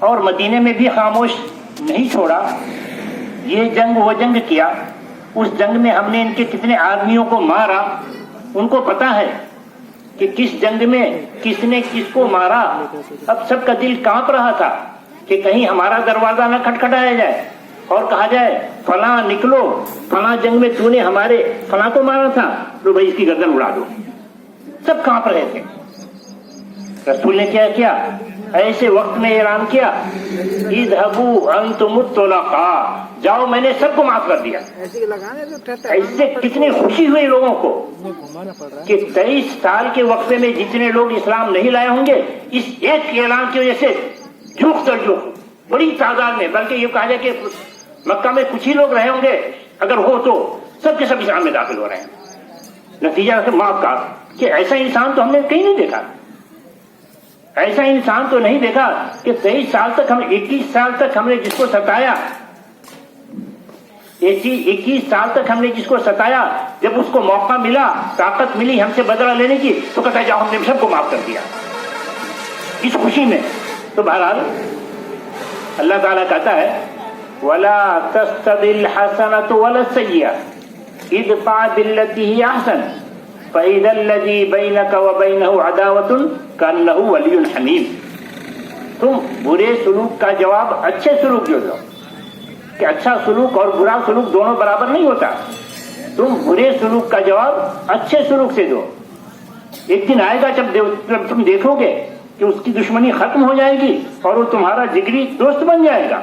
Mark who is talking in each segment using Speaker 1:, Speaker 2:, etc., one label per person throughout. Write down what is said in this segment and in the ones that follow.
Speaker 1: اور مدینے میں بھی خاموش نہیں چھوڑا. یہ جنگ وہ جنگ کیا, اس جنگ میں ہم نے ان کے کتنے آدمیوں کو مارا. ان کو پتا ہے کہ کس جنگ میں کس نے کس کو مارا. اب سب کا دل کانپ رہا تھا کہ کہیں ہمارا دروازہ نہ کھٹکھٹایا جائے اور کہا جائے فلاں نکلو, فلاں جنگ میں تو نے ہمارے فلاں کو مارا تھا, تو بھائی اس کی گردن اڑا دو. سب کانپ رہے تھے. رسول نے کیا کیا؟ ایسے وقت میں اعلان کیا اذهبوا انتم الطلقاء, جاؤ میں نے سب کو معاف کر دیا. ایسے کتنی خوشی ہوئی لوگوں کو کہ 23 سال کے وقفے میں جتنے لوگ اسلام نہیں لائے ہوں گے, اس ایک اعلان کی وجہ سے جھوک در جھوک بڑی تعداد میں, بلکہ یہ کہا جائے کہ مکہ میں کچھ ہی لوگ رہے ہوں گے, اگر ہو تو سب کے سب اسلام میں داخل ہو رہے ہیں. نتیجہ معاف کا کہ ایسا انسان تو ہم نے کہیں نہیں دیکھا. ایسا انسان تو نہیں دیکھا کہ 23 سال تک ہم 21 سال تک ہم نے جس کو ستایا, 21 سال تک ہم نے جس کو ستایا, جب اس کو موقع ملا, طاقت ملی ہم سے بدلہ لینے کی, تو کہتا ہے جاؤ ہم نے سب کو معاف کر دیا اس خوشی میں. تو بہرحال اللہ تعالیٰ کہتا ہے وَلَا تَسْتَوِي الْحَسَنَةُ وَلَا السَّيِّئَةُ اِدْفَعْ بِالَّتِي هِيَ أَحْسَنُ فَإِذَا الَّذِي بَيْنَكَ وَبَيْنَهُ عَدَاوَةٌ كَأَنَّهُ وَلِيٌّ حَمِيمٌ. تم برے سلوک کا جواب اچھے سلوک جو دو, کہ اچھا سلوک اور برا سلوک دونوں برابر نہیں ہوتا. تم برے سلوک کا جواب اچھے سلوک سے دو. ایک دن آئے گا جب تم دیکھو گے کہ اس کی دشمنی ختم ہو جائے گی اور وہ تمہارا جگری دوست بن جائے گا.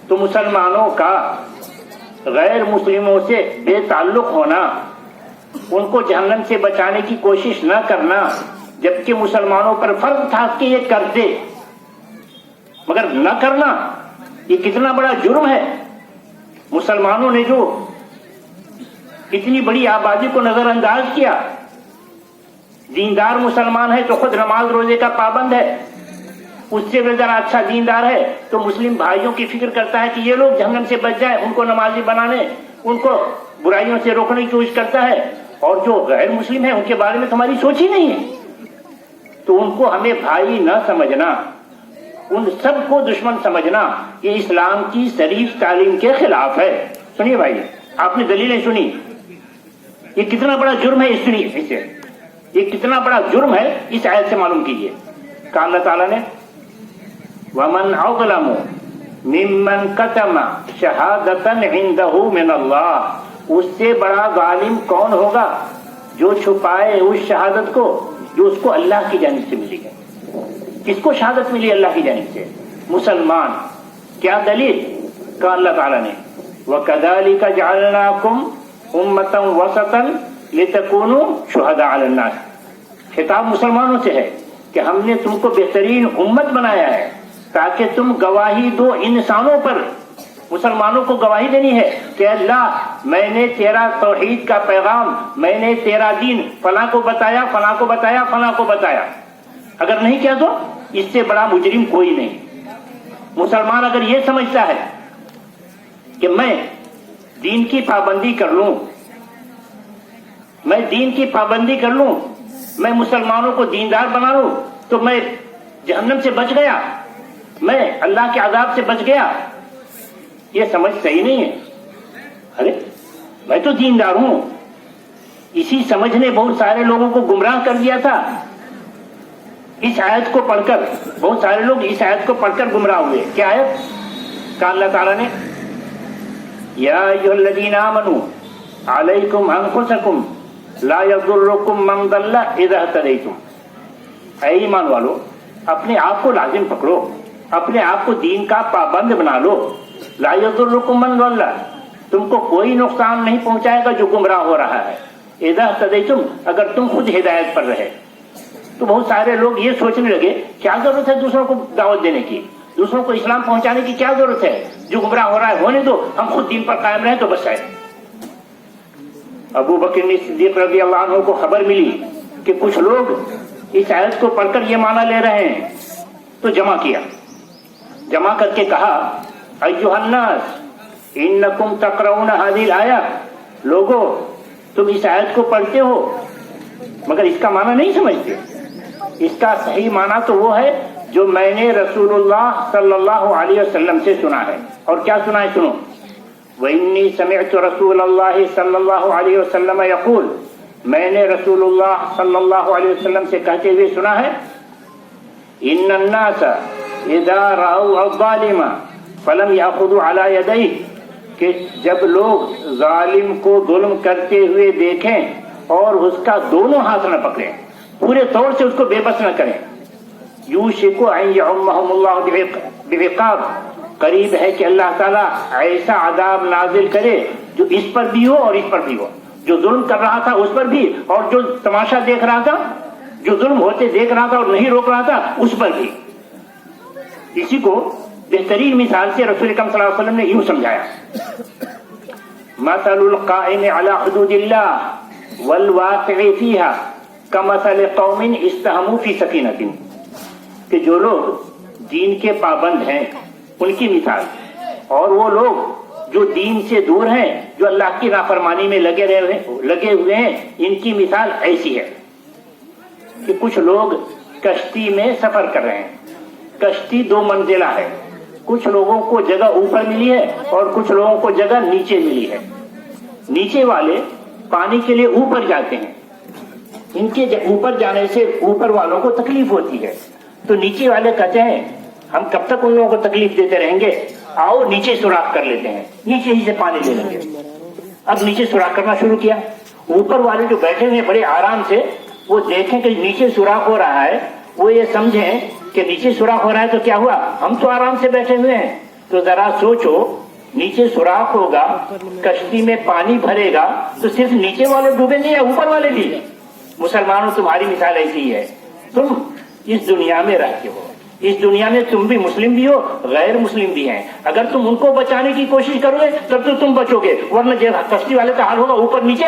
Speaker 1: تو مسلمانوں کا غیر مسلموں سے بے تعلق ہونا, ان کو جہنم سے بچانے کی کوشش نہ کرنا, جبکہ مسلمانوں پر فرض تھا کہ یہ کر دے مگر نہ کرنا, یہ کتنا بڑا جرم ہے. مسلمانوں نے جو اتنی بڑی آبادی کو نظر انداز کیا, دیندار مسلمان ہے تو خود نماز روزے کا پابند ہے, اس سے بھی ذرا اچھا دیندار ہے تو مسلم بھائیوں کی فکر کرتا ہے کہ یہ لوگ جہنم سے بچ جائیں, ان کو نمازی بنانے, ان کو برائیوں سے روکنے کی کوشش کرتا ہے. اور جو غیر مسلم ہیں ان کے بارے میں تمہاری سوچ ہی نہیں ہے. تو ان کو ہمیں بھائی نہ سمجھنا, ان سب کو دشمن سمجھنا, یہ اسلام کی شریف تعلیم کے خلاف ہے. سنیے بھائی, آپ نے دلیلیں سنی, یہ کتنا بڑا جرم ہے, اس سنیے اسے, یہ کتنا بڑا جرم ہے اس آیت سے معلوم کیجئے. کہا اللہ تعالیٰ نے وَمَنْ أَظْلَمُ مِمَّنْ كَتَمَ شَهَادَةً عِنْدَهُ مِنَ اللَّهِ, اس سے بڑا ظالم کون ہوگا جو چھپائے اس شہادت کو جو اس کو اللہ کی جانب سے ملی ہے. کس کو شہادت ملی اللہ کی جانب سے؟ مسلمان. کیا دلیل؟ کہا اللہ تعالیٰ نے وَكَذَلِكَ جَعَلْنَاكُمْ أُمَّةً وَسَطًا لِتَكُونُوا شُهَدَاءَ عَلَى النَّاسِ. خطاب مسلمانوں سے ہے کہ ہم نے تم کو بہترین امت بنایا ہے تاکہ تم گواہی دو انسانوں پر. مسلمانوں کو گواہی دینی ہے کہ اللہ میں نے تیرا توحید کا پیغام, میں نے تیرا دین فلاں کو بتایا, فلاں کو بتایا, فلاں کو بتایا. اگر نہیں کیا تو اس سے بڑا مجرم کوئی نہیں. مسلمان اگر یہ سمجھتا ہے کہ میں دین کی پابندی کر لوں, میں دین کی پابندی کر لوں, میں مسلمانوں کو دیندار بنا لوں تو میں جہنم سے بچ گیا, میں اللہ کے عذاب سے بچ گیا, یہ سمجھ صحیح نہیں ہے. ارے میں تو دیندار ہوں. اسی سمجھ نے بہت سارے لوگوں کو گمراہ کر دیا تھا. اس آیت کو پڑھ کر بہت سارے لوگ اس آیت کو پڑھ کر گمراہ ہوئے. کیا آیت؟ کہا اللہ تعالیٰ نے یا ایھا الذین آمنوا علیکم انفسکم لا یضرکم من ضل اذا اہتدیتم. اے ایمان والو, اپنے آپ کو لازم پکڑو, اپنے آپ کو دین کا پابند بنا لو. لا یضرکم من ضل, تم کو کوئی نقصان نہیں پہنچائے گا جو گمراہ ہو رہا ہے. اذا اہتدیتم, اگر تم خود ہدایت پر رہے. تو بہت سارے لوگ یہ سوچنے لگے کیا ضرورت ہے دوسروں کو دعوت دینے کی, دوسروں کو اسلام پہنچانے کی کیا ضرورت ہے, جو گمراہ ہو رہا ہے ہونے دو, ہم خود دین پر قائم رہیں تو بس ہے. ابو بکر صدیق رضی اللہ عنہ کو خبر ملی کہ کچھ لوگ اس آیت کو پڑھ کر یہ معنی لے رہے ہیں, تو جمع کیا. جمع کر کے کہا ایھا الناس انکم تقرؤون ھذہ الآیہ, لوگوں تم اس آیت کو پڑھتے ہو مگر اس کا معنی نہیں سمجھتے. اس کا صحیح معنی تو وہ ہے جو میں نے رسول اللہ صلی اللہ علیہ وسلم سے سنا ہے. اور کیا سنا ہے؟ سنو. وَإِنِّي سَمِعْتُ رَسُولَ اللَّهِ صلی اللہ علیہ وسلم يقول، میں نے رسول اللہ صلی اللہ علیہ وسلم سے کہتے ہوئے سنا ہے، إِنَّ النَّاسَ إِذَا رَأَوْا الظَّالِمَ فَلَمْ يَأْخُذُوا عَلَى يَدَيْهِ، کہ جب لوگ ظالم کو ظلم کرتے ہوئے دیکھیں اور اس کا دونوں ہاتھ نہ پکڑیں، پورے طور سے اس کو بے بس نہ کریں، یوشک ان یعمہم اللہ بعقاب، قریب ہے کہ اللہ تعالیٰ ایسا عذاب نازل کرے جو اس پر بھی ہو اور اس پر بھی ہو، جو ظلم کر رہا تھا اس پر بھی، اور جو تماشا دیکھ رہا تھا، جو ظلم ہوتے دیکھ رہا تھا اور نہیں روک رہا تھا، اس پر بھی. اسی کو بہترین مثال سے رسول اکرم صلی اللہ علیہ وسلم نے یوں سمجھایا، مثل القائم علی حدود اللہ والواقع فیہا کمثل قوم استہموا فی سفینۃ، کہ جو لوگ دین کے پابند ہیں ان کی مثال، اور وہ لوگ جو دین سے دور ہیں، جو اللہ کی نافرمانی میں لگے ہوئے ہیں، ان کی مثال ایسی ہے کہ کچھ لوگ کشتی میں سفر کر رہے ہیں. کشتی 2 منزلہ ہے، کچھ لوگوں کو جگہ اوپر ملی ہے اور کچھ لوگوں کو جگہ نیچے ملی ہے. نیچے والے پانی کے لیے اوپر جاتے ہیں، ان کے اوپر جانے سے اوپر والوں کو تکلیف ہوتی ہے، تو نیچے والے کہتے ہیں ہم کب تک ان لوگوں کو تکلیف دیتے رہیں گے، آؤ نیچے سوراخ کر لیتے ہیں، نیچے ہی سے پانی لے لیں گے. اب نیچے سوراخ کرنا شروع کیا. اوپر والے جو بیٹھے ہوئے بڑے آرام سے، وہ دیکھیں کہ نیچے سوراخ ہو رہا ہے، وہ یہ سمجھیں کہ نیچے سوراخ ہو رہا ہے تو کیا ہوا، ہم تو آرام سے بیٹھے ہوئے ہیں. تو ذرا سوچو، نیچے سوراخ ہوگا، کشتی میں پانی بھرے گا تو صرف نیچے والے ڈوبیں گے یا اوپر والے بھی؟ مسلمانوں تمہاری مثال ایسی ہی ہے. تم اس دنیا میں رہتے ہو، اس دنیا میں تم بھی مسلم بھی ہو، غیر مسلم بھی ہیں. اگر تم ان کو بچانے کی کوشش کرو گے تب تو تم بچو گے، ورنہ جو کشتی والے کا حال ہوگا اوپر نیچے،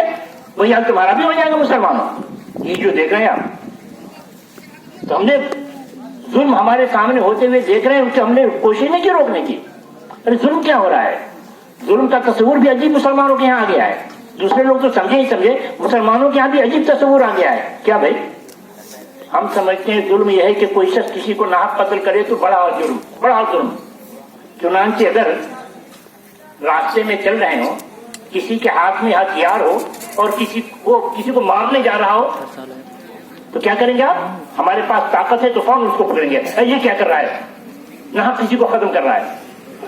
Speaker 1: وہی حال تمہارا بھی ہو جائے گا. مسلمانوں یہ جو دیکھ رہے ہیں آپ، تو ہم نے ظلم ہمارے سامنے ہوتے ہوئے دیکھ رہے ہیں، ہم نے کوشش نہیں کی روکنے کی. ارے ظلم کیا ہو رہا ہے؟ ظلم کا تصور بھی عجیب مسلمانوں کے یہاں آ گیا ہے. دوسرے لوگ تو سمجھے ہی سمجھے، مسلمانوں کے یہاں بھی عجیب تصور آ گیا ہے. کیا بھائی؟ ہم سمجھتے ہیں ظلم یہ ہے کہ کوئی شخص کسی کو ناحق قتل کرے تو بڑا جرم، بڑا ظلم. چنانچہ اگر راستے میں چل رہے ہوں، کسی کے ہاتھ میں ہتھیار ہو اور کسی کو مارنے جا رہا ہو تو کیا کریں گے آپ؟ ہمارے پاس طاقت ہے تو فوراً اس کو پکڑیں گے، یہ کیا کر رہا ہے، ناحق کسی کو ختم کر رہا ہے.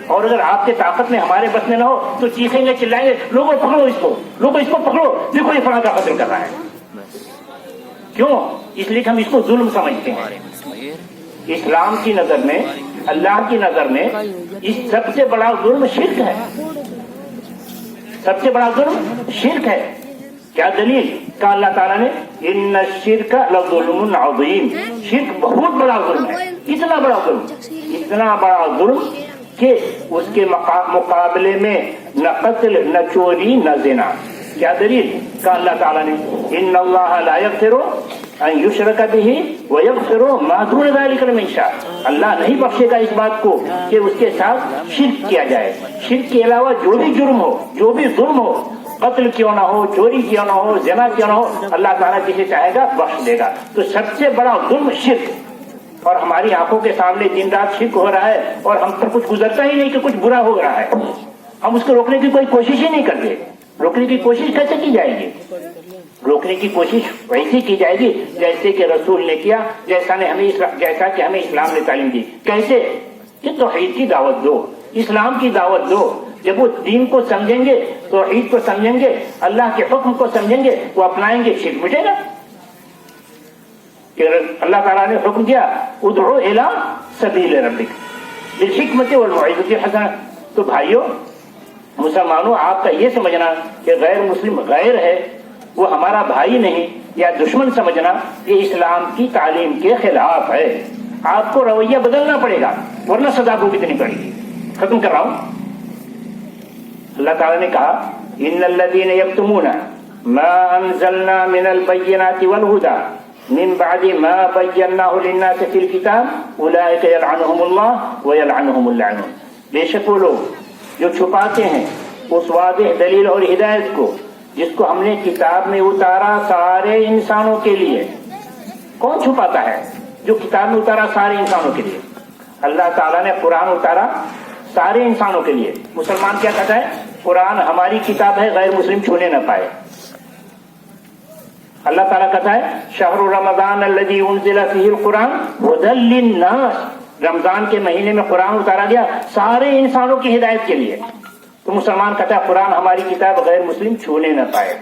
Speaker 1: اور اگر آپ کے طاقت میں ہمارے بس میں نہ ہو تو چیخیں گے، چلائیں گے، لوگوں پکڑو اس کو، لوگوں اس کو پکڑو، دیکھو یہ فلاں کا قتل کر رہا ہے. کیوں؟ اس لیے کہ ہم اس کو ظلم سمجھتے ہیں. اسلام کی نظر میں، اللہ کی نظر میں اس سب سے بڑا ظلم شرک ہے. سب سے بڑا ظلم شرک ہے. کیا دلیل؟ کہا اللہ تعالیٰ نے ان الشرک لظلم عظیم، شرک بہت بڑا ظلم ہے. اتنا بڑا ظلم، اتنا بڑا ظلم کہ اس کے مقابلے میں نہ قتل، نہ چوری، نہ زنا. کیا دلیل؟ کہا اللہ تعالیٰ نے ان اللہ لا یغفر ان یشرک بہ ویغفر ما دون ذلک لمن یشاء، اللہ نہیں بخشے گا اس بات کو کہ اس کے ساتھ شرک کیا جائے. شرک کے علاوہ جو بھی جرم ہو، جو بھی ظلم ہو، قتل کیوں نہ ہو، چوری کیوں نہ ہو، زنا کیوں نہ ہو، اللہ تعالیٰ جسے چاہے گا بخش دے گا. تو سب سے بڑا ظلم شرک، اور ہماری آنکھوں کے سامنے دن رات شرک ہو رہا ہے اور ہم پر کچھ گزرتا ہی نہیں کہ کچھ برا ہو رہا ہے. ہم اس کو روکنے کی کوئی کوشش ہی نہیں کرتے. روکنے کی کوشش کیسے کی جائے گی؟ روکنے کی کوشش ویسے کی جائے گی جیسے کہ رسول نے کیا، جیسا کہ ہمیں اسلام نے تعلیم دی. کیسے؟ کہ توحید کی دعوت دو، اسلام کی دعوت دو. جب وہ دین کو سمجھیں گے، توحید کو سمجھیں گے، اللہ کے حکم کو سمجھیں گے، وہ اپنائیں گے، شرک مٹے گا. کہ اللہ تعالیٰ نے حکم دیا ادعو الی سبیل ربک بالحکمت والموعظۃ الحسنہ. تو بھائیوں، مسلمانوں، آپ کا یہ سمجھنا کہ غیر مسلم غیر ہے، وہ ہمارا بھائی نہیں یا دشمن سمجھنا، یہ اسلام کی تعلیم کے خلاف ہے. آپ کو رویہ بدلنا پڑے گا ورنہ سزا کو کتنی پڑے گی. ختم کر رہا ہوں. اللہ تعالیٰ نے کہا ان الذین یکتمون ما انزلنا من البینات والہدی من بعد ما بیناہ للناس فی الکتاب اولئک یلعنہم اللہ ویلعنہم اللاعنون. بے شک وہ لوگ جو چھپاتے ہیں اس واضح دلیل اور ہدایت کو جس کو ہم نے کتاب میں اتارا سارے انسانوں کے لیے. کون چھپاتا ہے؟ جو کتاب میں اتارا سارے انسانوں کے لیے. اللہ تعالیٰ نے قرآن اتارا سارے انسانوں کے لیے. مسلمان کیا کہتا ہے؟ قرآن ہماری کتاب ہے، غیر مسلم چھونے نہ پائے. اللہ تعالیٰ کہتا ہے شہر رمضان الذی انزل فیہ القرآن ھدی للناس، رمضان کے مہینے میں قرآن اتارا گیا سارے انسانوں کی ہدایت کے لیے. تو مسلمان کہتا ہے قرآن ہماری کتاب غیر مسلم چھونے نہ پائے.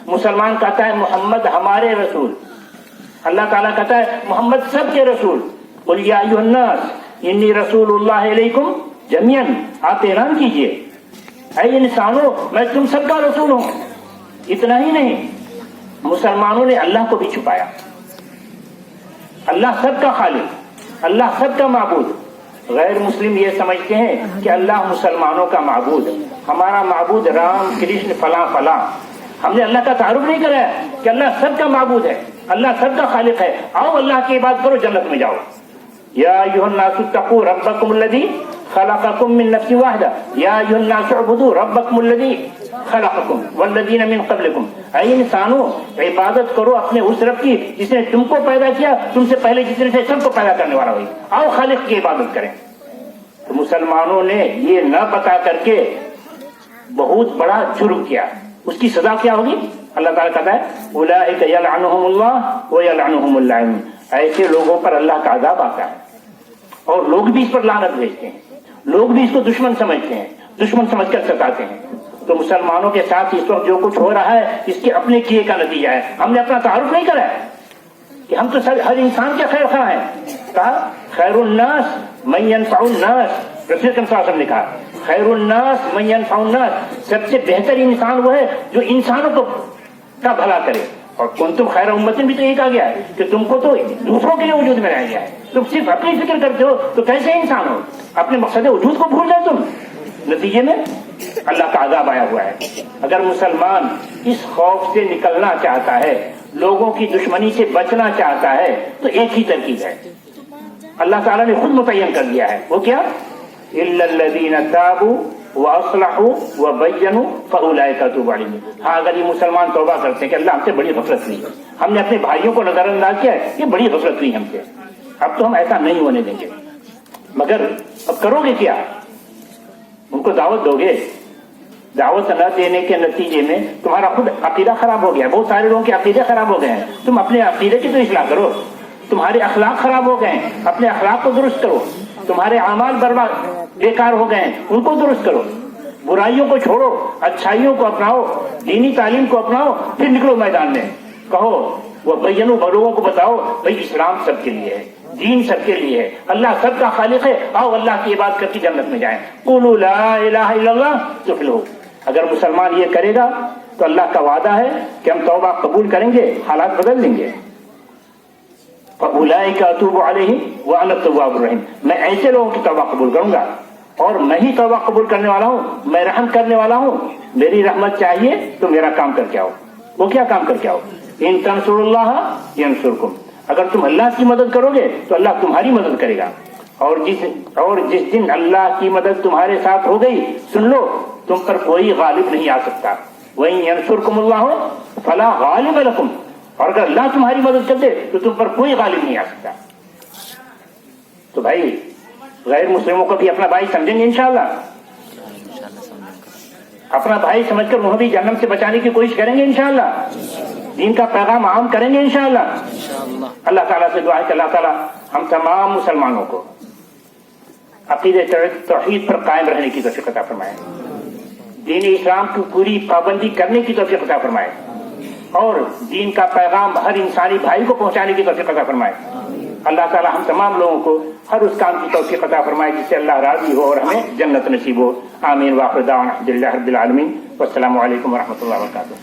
Speaker 1: مسلمان کہتا ہے محمد ہمارے رسول. اللہ تعالیٰ کہتا ہے محمد سب کے رسول. قل یا ایھا الناس انی رسول اللہ علیکم جمیعا، آپ اعلان کیجئے اے انسانوں میں تم سب کا رسول ہوں. اتنا ہی نہیں، مسلمانوں نے اللہ کو بھی چھپایا. اللہ سب کا خالق، اللہ سب کا معبود. غیر مسلم یہ سمجھتے ہیں کہ اللہ مسلمانوں کا معبود، ہمارا معبود رام کرشن فلاں فلاں. ہم نے اللہ کا تعارف نہیں کرایا کہ اللہ سب کا معبود ہے، اللہ سب کا خالق ہے. آؤ اللہ کی عبادت کرو، جنت میں جاؤ. یا ایھا الناس اتقوا ربکم الذی خلقکم من نفس واحدہ یا ایھا الناس اعبدوا ربکم الذی خلقکم والذین من قبلکم. اے انسانوں عبادت کرو اپنے اس رب کی جس نے تم کو پیدا کیا، تم سے پہلے جس نے سب کو پیدا کرنے والا ہوئی. آؤ خالق کی عبادت کریں. تو مسلمانوں نے یہ نہ بتا کر کے بہت بڑا جرم کیا. اس کی سزا کیا ہوگی؟ اللہ تعالیٰ کہتا ہے اولئک یلعنہم اللہ ویلعنہم اللاعنون. ایسے لوگوں پر اللہ کا عذاب آتا ہے اور لوگ بھی اس پر لعنت بھیجتے ہیں، لوگ بھی اس کو دشمن سمجھتے ہیں، دشمن سمجھ کر ستاتے ہیں. تو مسلمانوں کے ساتھ اس وقت جو کچھ ہو رہا ہے اس کے اپنے کیے کا نتیجہ ہے. ہم نے اپنا تعارف نہیں کرا ہے کہ ہم تو ہر انسان کے خیر خواہ ہیں. کہا خیر الناس من ينفع الناس، رسول اکرم صلی اللہ علیہ وسلم نے کہا خیر الناس من ينفع الناس، سب سے بہتر انسان وہ ہے جو انسانوں کو کا بھلا کرے. اور کنتم خیر امت بھی تو یہ کہا گیا ہے کہ تم کو تو دوسروں کے لیے وجود میں رہ گیا ہے. تم صرف اپنی فکر کرتے ہو تو کیسے انسان ہو؟ اپنے مقصد وجود کو بھول جائے تم. نتیجے میں اللہ کا عذاب آیا ہوا ہے. اگر مسلمان اس خوف سے نکلنا چاہتا ہے، لوگوں کی دشمنی سے بچنا چاہتا ہے، تو ایک ہی ترکیب ہے اللہ تعالیٰ نے خود متعین کر دیا ہے. وہ کیا؟ الا الذین تابوا واصلحوا وبینوا فاولئک اتوب علیہم. ہاں اگر یہ مسلمان توبہ کرتے ہیں کہ اللہ ہم سے بڑی غفلت ہوئی، ہم نے اپنے بھائیوں کو نظر انداز کیا ہے، یہ بڑی غفلت ہوئی ہم سے، اب تو ہم ایسا نہیں ہونے دیں گے. مگر اب کرو گے کیا؟ ان کو دعوت دو گے. دعوت نہ دینے کے نتیجے میں تمہارا خود عقیدہ خراب ہو گیا. بہت سارے لوگوں کے عقیدے خراب ہو گئے ہیں. تم اپنے عقیدے کی تو اصلاح کرو. تمہارے اخلاق خراب ہو گئے ہیں، اپنے اخلاق کو درست کرو. تمہارے اعمال برباد بیکار ہو گئے ہیں، ان کو درست کرو. برائیوں کو چھوڑو، اچھائیوں کو اپناؤ، دینی تعلیم کو اپناؤ، پھر نکلو میدان میں. کہو وہ بینو، لوگوں کو بتاؤ بھائی اسلام سب کے لیے ہے، دین سب کے لیے ہے، اللہ سب کا خالق ہے. آؤ اللہ کی عبادت کر کے جنت میں جائیں. قولوا لا الہ الا اللہ تفلحوا. اگر مسلمان یہ کرے گا تو اللہ کا وعدہ ہے کہ ہم توبہ قبول کریں گے، حالات بدل دیں گے. فاولئک اتوب علیہم وانا التواب الرحیم. میں ایسے لوگوں کی توبہ قبول کروں گا اور میں ہی توبہ قبول کرنے والا ہوں، میں رحم کرنے والا ہوں. میری رحمت چاہیے تو میرا کام کر کے آؤ. وہ کیا کام کر کے آؤ؟ ان تنصروا اللہ ینصرکم. اگر تم اللہ کی مدد کرو گے تو اللہ تمہاری مدد کرے گا. اور جس دن اللہ کی مدد تمہارے ساتھ ہو گئی، سن لو تم پر کوئی غالب نہیں آ سکتا. وَإِن يَنصُرْكُمُ اللَّهُ فَلَا غَالِبَ لَكُمْ. اور اگر اللہ تمہاری مدد کر دے تو تم پر کوئی غالب نہیں آ سکتا. تو بھائی غیر مسلموں کو بھی اپنا بھائی سمجھیں گے انشاءاللہ. اپنا بھائی سمجھ کر انہیں بھی جہنم سے بچانے کی کوشش کریں گے انشاءاللہ. دین کا پیغام عام کریں گے انشاءاللہ. اللہ تعالیٰ سے دعا ہے کہ اللہ تعالیٰ ہم تمام مسلمانوں کو عقیدہ توحید پر قائم رہنے کی توفیق عطا فرمائے، دین اسلام کی پوری پابندی کرنے کی توفیق عطا فرمائے، اور دین کا پیغام ہر انسانی بھائی کو پہنچانے کی توفیق عطا فرمائے. اللہ تعالیٰ ہم تمام لوگوں کو ہر اس کام کی توفیق عطا فرمائے جس سے اللہ راضی ہو اور ہمیں جنت نصیب ہو. آمین. وآخر دعوانا الحمدللہ رب العالمین. والسلام علیکم ورحمۃ اللہ وبرکاتہ.